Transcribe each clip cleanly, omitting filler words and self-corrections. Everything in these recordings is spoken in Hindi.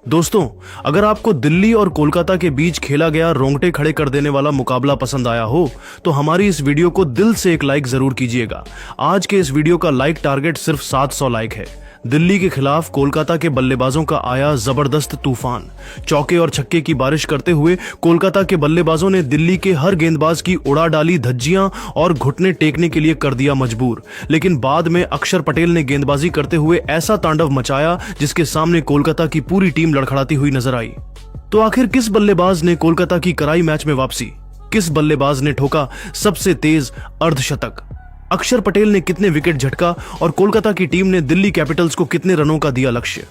दोस्तों, अगर आपको दिल्ली और कोलकाता के बीच खेला गया रोंगटे खड़े कर देने वाला मुकाबला पसंद आया हो तो हमारी इस वीडियो को दिल से एक लाइक जरूर कीजिएगा। आज के इस वीडियो का लाइक टारगेट सिर्फ 700 लाइक है। दिल्ली के खिलाफ कोलकाता के बल्लेबाजों का आया जबरदस्त तूफान। चौके और छक्के की बारिश करते हुए कोलकाता के बल्लेबाजों ने दिल्ली के हर गेंदबाज की उड़ा डाली धज्जियां और घुटने टेकने के लिए कर दिया मजबूर। लेकिन बाद में अक्षर पटेल ने गेंदबाजी करते हुए ऐसा तांडव मचाया जिसके सामने कोलकाता की पूरी टीम लड़खड़ाती हुई नजर आई। तो आखिर किस बल्लेबाज ने कोलकाता की कराई मैच में वापसी? किस बल्लेबाज ने ठोका सबसे तेज अर्धशतक? अक्षर पटेल ने कितने विकेट झटका और कोलकाता की टीम ने दिल्ली कैपिटल्स को कितने रनों का दिया लक्ष्य?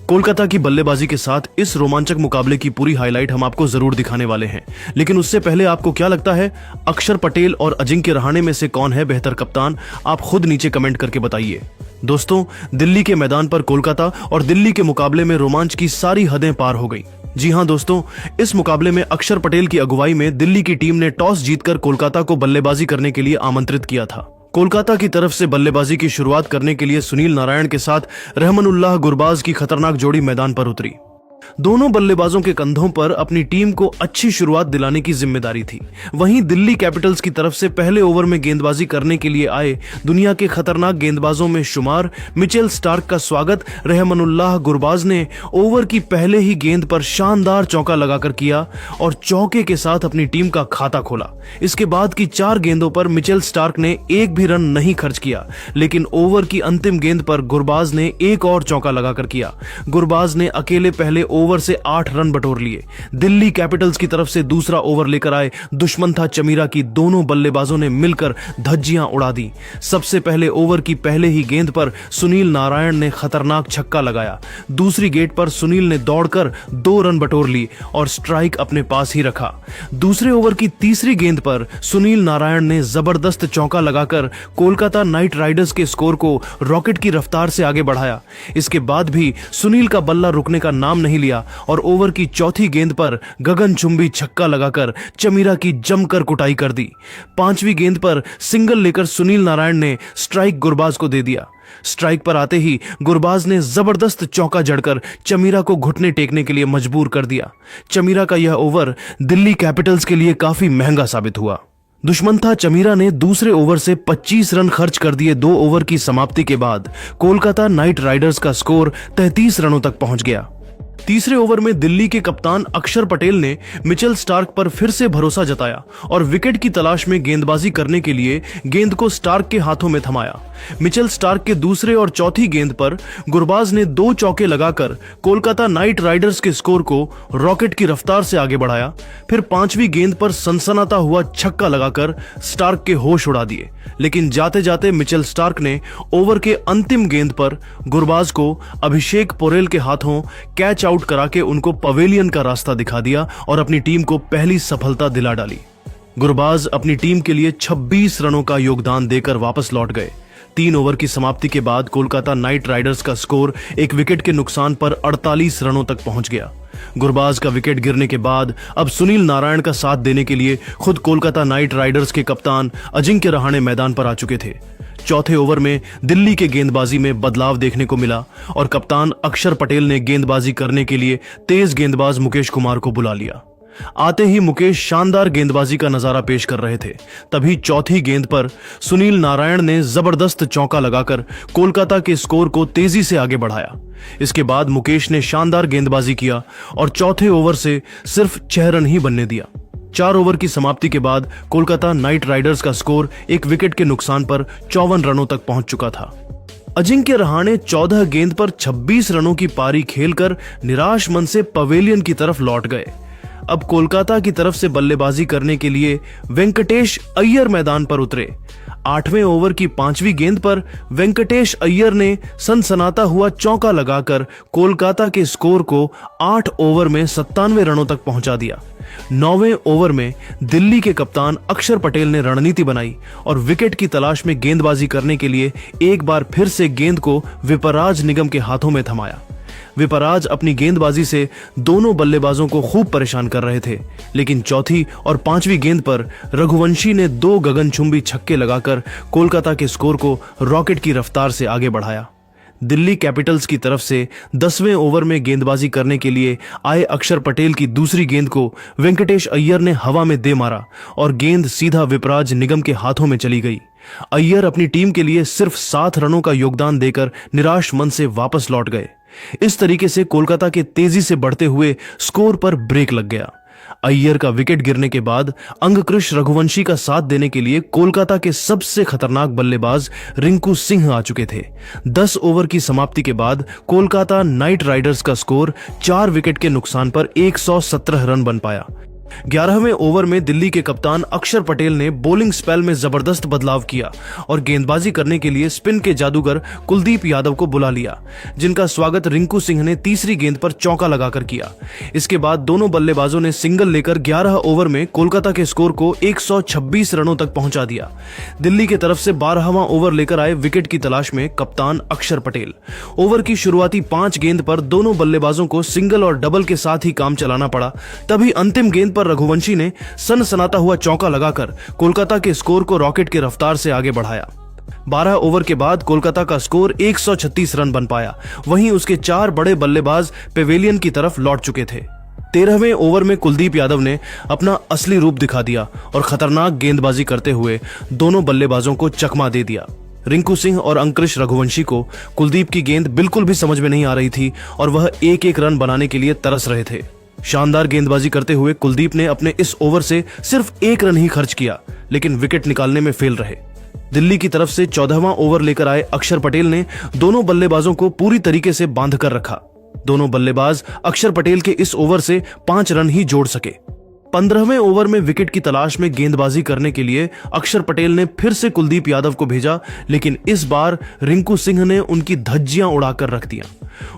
कोलकाता की बल्लेबाजी के साथ इस रोमांचक मुकाबले की पूरी हाईलाइट हम आपको जरूर दिखाने वाले हैं। लेकिन उससे पहले आपको क्या लगता है, अक्षर पटेल और अजिंक्य रहाणे में से कौन है बेहतर कप्तान? आप खुद नीचे कमेंट करके बताइए। दोस्तों, दिल्ली के मैदान पर कोलकाता और दिल्ली के मुकाबले में रोमांच की सारी हदें पार हो गई। जी हां दोस्तों, इस मुकाबले में अक्षर पटेल की अगुवाई में दिल्ली की टीम ने टॉस जीतकर कोलकाता को बल्लेबाजी करने के लिए आमंत्रित किया था। कोलकाता की तरफ से बल्लेबाजी की शुरुआत करने के लिए सुनील नारायण के साथ रहमानुल्लाह गुरबाज की खतरनाक जोड़ी मैदान पर उतरी। दोनों बल्लेबाजों के कंधों पर अपनी टीम को अच्छी शुरुआत दिलाने की जिम्मेदारी थी। वहीं दिल्ली कैपिटल्स की तरफ से पहले ओवर में गेंदबाजी करने के लिए आए दुनिया के खतरनाक गेंदबाजों में शुमार मिचेल स्टार्क का स्वागत रहमानुल्लाह गुरबाज ने ओवर की पहले ही गेंद पर शानदार चौका लगाकर किया और चौके के साथ अपनी टीम का खाता खोला। इसके बाद की 4 गेंदों पर मिचेल स्टार्क ने एक भी रन नहीं खर्च किया, लेकिन ओवर की अंतिम गेंद पर गुरबाज ने एक और चौका लगाकर किया। गुरबाज ने अकेले पहले ओवर से 8 रन बटोर लिए। दिल्ली कैपिटल्स की तरफ से दूसरा ओवर लेकर आए दुष्मंथा चमीरा की दोनों बल्लेबाजों ने मिलकर धज्जियां उड़ा दी। सबसे पहले ओवर की पहले ही गेंद पर सुनील नारायण ने खतरनाक छक्का लगाया। दूसरी गेंद पर सुनील ने दौड़कर 2 रन बटोर ली और स्ट्राइक अपने पास ही रखा। दूसरे ओवर की तीसरी गेंद पर सुनील नारायण ने जबरदस्त चौका लगाकर कोलकाता नाइट राइडर्स के स्कोर को रॉकेट की रफ्तार से आगे बढ़ाया। इसके बाद भी सुनील का बल्ला रुकने का नाम नहीं लिया और ओवर की चौथी गेंद पर गगनचुंबी छक्का लगाकर चमीरा की जमकर कुटाई कर दी। 5वीं गेंद पर सिंगल लेकर सुनील नारायण ने स्ट्राइक गुरबाज को दे दिया। स्ट्राइक पर आते ही गुरबाज ने जबरदस्त चौका जड़कर चमीरा को घुटने टेकने के लिए मजबूर कर दिया। चमीरा का यह ओवर दिल्ली कैपिटल्स के लिए काफी महंगा साबित हुआ। दुष्मंथा चमीरा ने दूसरे ओवर से 25 रन खर्च कर दिए। 2 ओवर की समाप्ति के बाद कोलकाता नाइट राइडर्स का स्कोर 33 रनों तक पहुंच गया। तीसरे ओवर में दिल्ली के कप्तान अक्षर पटेल ने मिचेल स्टार्क पर फिर से भरोसा जताया और विकेट की तलाश में गेंदबाजी करने के लिए गेंद को स्टार्क के हाथों में थमाया। मिचेल स्टार्क के दूसरे और चौथी गेंद पर गुरबाज ने 2 चौके लगाकर कोलकाता नाइट राइडर्स के स्कोर को रॉकेट की रफ्तार से आगे बढ़ाया। फिर 5वीं गेंद पर सनसनाता हुआ छक्का लगाकर स्टार्क के होश उड़ा दिए। लेकिन जाते जाते मिचेल स्टार्क ने ओवर के अंतिम गेंद पर गुरबाज को अभिषेक पोरेल के हाथों कैच आउट करा के उनको पवेलियन का रास्ता दिखा दिया और अपनी टीम को पहली सफलता दिला डाली। गुरबाज अपनी टीम के लिए 26 रनों का योगदान देकर वापस लौट गए। 3 ओवर की समाप्ति के बाद कोलकाता नाइट राइडर्स का स्कोर एक विकेट के नुकसान पर 48 रनों तक पहुंच गया। गुरबाज का विकेट गिरने के बाद अब सुनील नारायण का साथ देने के लिए खुद कोलकाता नाइट राइडर्स के कप्तान अजिंक्य रहाणे मैदान पर आ चुके थे। चौथे ओवर में दिल्ली के गेंदबाजी में बदलाव देखने को मिला और कप्तान अक्षर पटेल ने गेंदबाजी करने के लिए तेज गेंदबाज मुकेश कुमार को बुला लिया। आते ही मुकेश शानदार गेंदबाजी का नजारा पेश कर रहे थे। तभी चौथी गेंद पर सुनील नारायण ने जबरदस्त चौका लगाकर कोलकाता के स्कोर को तेजी से आगे बढ़ाया। इसके बाद मुकेश ने शानदार गेंदबाजी किया और चौथे ओवर से सिर्फ 6 रन ही बनने दिया। 4 ओवर की समाप्ति के बाद कोलकाता नाइट राइडर्स का स्कोर एक विकेट के नुकसान पर 54 रनों तक पहुंच चुका था। अजिंक्य रहाणे 14 गेंद पर 26 रनों की पारी खेलकर निराश मन से पवेलियन की तरफ लौट गए। अब कोलकाता की तरफ से बल्लेबाजी करने के लिए वेंकटेश अय्यर मैदान पर उतरे। 8वें ओवर की 5वीं गेंद पर वेंकटेश अय्यर ने सनसनाता हुआ चौका लगाकर कोलकाता के स्कोर को 8 ओवर में 97 रनों तक पहुंचा दिया। 9वें ओवर में दिल्ली के कप्तान अक्षर पटेल ने रणनीति बनाई और विकेट की तलाश में गेंदबाजी करने के लिए एक बार फिर से गेंद को विपराज निगम के हाथों में थमाया। विपराज अपनी गेंदबाजी से दोनों बल्लेबाजों को खूब परेशान कर रहे थे, लेकिन चौथी और 5वीं गेंद पर रघुवंशी ने 2 गगनचुंबी छक्के लगाकर कोलकाता के स्कोर को रॉकेट की रफ्तार से आगे बढ़ाया। दिल्ली कैपिटल्स की तरफ से 10वें ओवर में गेंदबाजी करने के लिए आए अक्षर पटेल की दूसरी गेंद को वेंकटेश अय्यर ने हवा में दे मारा और गेंद सीधा विपराज निगम के हाथों में चली गई। अय्यर अपनी टीम के लिए सिर्फ 7 रनों का योगदान देकर निराश मन से वापस लौट गए। इस तरीके से कोलकाता के तेजी से बढ़ते हुए स्कोर पर ब्रेक लग गया। अय्यर का विकेट गिरने के बाद अंगकृष रघुवंशी का साथ देने के लिए कोलकाता के सबसे खतरनाक बल्लेबाज रिंकू सिंह आ चुके थे। 10 ओवर की समाप्ति के बाद कोलकाता नाइट राइडर्स का स्कोर 4 विकेट के नुकसान पर 117 रन बन पाया। 11वें ओवर में दिल्ली के कप्तान अक्षर पटेल ने बॉलिंग स्पेल में जबरदस्त बदलाव किया और गेंदबाजी करने के लिए स्पिन के जादूगर कुलदीप यादव को बुला लिया, जिनका स्वागत रिंकू सिंह ने तीसरी गेंद पर चौका लगाकर किया। इसके बाद दोनों बल्लेबाजों ने सिंगल लेकर 11 ओवर में कोलकाता के स्कोर को 126 रनों तक पहुंचा दिया। दिल्ली की तरफ से 12वां ओवर लेकर आए विकेट की तलाश में कप्तान अक्षर पटेल। ओवर की शुरुआती 5 गेंद पर दोनों बल्लेबाजों को सिंगल और डबल के साथ ही काम चलाना पड़ा। तभी अंतिम गेंद पर रघुवंशी ने सनसनाता हुआ चौका लगाकर कोलकाता के स्कोर को रॉकेट की रफ्तार से आगे बढ़ाया। 12 ओवर के बाद कोलकाता का स्कोर 136 रन बन पाया। वहीं उसके 4 बड़े बल्लेबाज पेवेलियन की तरफ लौट चुके थे। 13वें ओवर में कुलदीप यादव ने अपना असली रूप दिखा दिया और खतरनाक गेंदबाजी करते हुए दोनों बल्लेबाजों को चकमा दे दिया। रिंकू सिंह और अंकुश रघुवंशी को कुलदीप की गेंद बिल्कुल भी समझ में नहीं आ रही थी और वह एक रन बनाने के लिए तरस रहे थे। शानदार गेंदबाजी करते हुए कुलदीप ने अपने इस ओवर से सिर्फ 1 रन ही खर्च किया, लेकिन विकेट निकालने में फेल रहे। दिल्ली की तरफ से 14वां ओवर लेकर आए अक्षर पटेल ने दोनों बल्लेबाजों को पूरी तरीके से बांध कर रखा। दोनों बल्लेबाज अक्षर पटेल के इस ओवर से 5 रन ही जोड़ सके। 15वें ओवर में विकेट की तलाश में गेंदबाजी करने के लिए अक्षर पटेल ने फिर से कुलदीप यादव को भेजा, लेकिन इस बार रिंकू सिंह ने उनकी धज्जियां उड़ाकर रख दिया।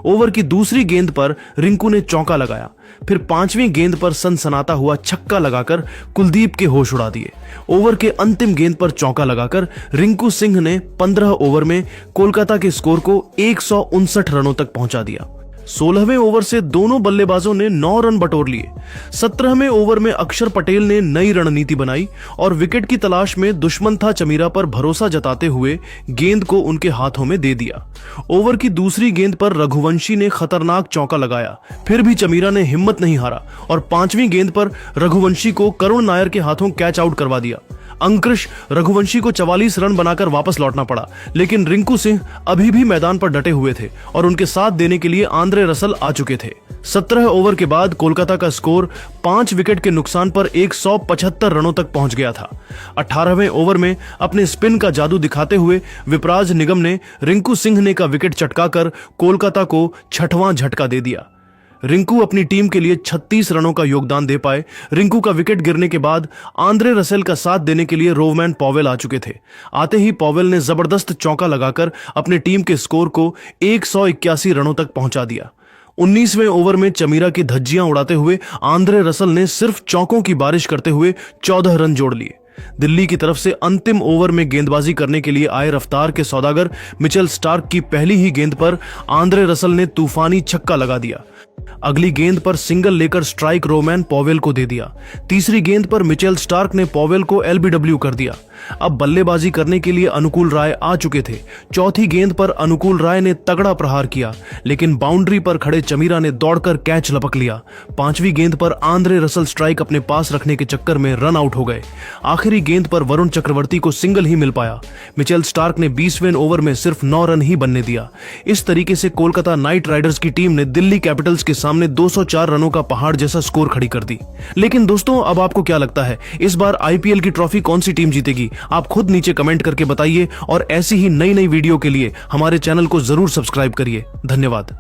ओवर की दूसरी गेंद पर रिंकू ने चौका लगाया, फिर 5वीं गेंद पर सनसनाता हुआ छक्का लगाकर कुलदीप के होश उड़ा दिए। ओवर के अंतिम गेंद पर चौका लगाकर रिंकू सिंह ने 15 ओवर में कोलकाता के स्कोर को 159 रनों तक पहुंचा दिया। 16वें ओवर से दोनों बल्लेबाजों ने 9 रन बटोर लिए। 17वें ओवर में अक्षर पटेल ने नई रणनीति बनाई और विकेट की तलाश में दुश्मन था चमीरा पर भरोसा जताते हुए गेंद को उनके हाथों में दे दिया। ओवर की दूसरी गेंद पर रघुवंशी ने खतरनाक चौका लगाया, फिर भी चमीरा ने हिम्मत नहीं हारा और 5वीं गेंद पर रघुवंशी को करुण नायर के हाथों कैच आउट करवा दिया। अंकुश रघुवंशी को 44 रन बनाकर वापस लौटना पड़ा, लेकिन रिंकू सिंह अभी भी मैदान पर डटे हुए थे और उनके साथ देने के लिए आंद्रे रसल आ चुके थे। 17 ओवर के बाद कोलकाता का स्कोर 5 विकेट के नुकसान पर 175 रनों तक पहुंच गया था। 18वें ओवर में अपने स्पिन का जादू दिखाते हुए विपराज निगम ने रिंकू सिंह ने का विकेट चटकाकर कोलकाता को 6वां झटका दे दिया। रिंकू अपनी टीम के लिए 36 रनों का योगदान दे पाए। रिंकू का विकेट गिरने के बाद आंद्रे रसेल का साथ देने के लिए रोवमैन पॉवेल आ चुके थे। आते ही पॉवेल ने जबरदस्त चौका लगाकर अपनी टीम के स्कोर को 181 रनों तक पहुंचा दिया। 19वें ओवर में चमीरा की धज्जियां उड़ाते हुए आंद्रे रसल ने सिर्फ चौकों की बारिश करते हुए 14 रन जोड़ लिए। दिल्ली की तरफ से अंतिम ओवर में गेंदबाजी करने के लिए आए रफ्तार के सौदागर मिचेल स्टार्क की पहली ही गेंद पर आंद्रे रसल ने तूफानी छक्का लगा दिया। अगली गेंद पर सिंगल लेकर स्ट्राइक रोवमैन पॉवेल को दे दिया। तीसरी गेंद पर मिचेल स्टार्क ने पॉवेल को एलबीडब्ल्यू कर दिया। अब बल्लेबाजी करने के लिए अनुकूल राय आ चुके थे। चौथी गेंद पर अनुकूल राय ने तगड़ा प्रहार किया, लेकिन बाउंड्री पर खड़े चमीरा ने दौड़कर कैच लपक लिया। 5वीं गेंद पर आंद्रे रसल स्ट्राइक अपने पास रखने के चक्कर में रन आउट हो गए। आखिरी गेंद पर वरुण चक्रवर्ती को सिंगल ही मिल पाया। मिचेल स्टार्क ने 20वें ओवर में सिर्फ 9 रन ही बनने दिया। इस तरीके से कोलकाता नाइट राइडर्स की टीम ने दिल्ली कैपिटल्स के सामने 204 रनों का पहाड़ जैसा स्कोर खड़ी कर दी। लेकिन दोस्तों, अब आपको क्या लगता है, इस बार आईपीएल की ट्रॉफी कौन सी टीम जीतेगी? आप खुद नीचे कमेंट करके बताइए और ऐसी ही नई वीडियो के लिए हमारे चैनल को जरूर सब्सक्राइब करिए। धन्यवाद।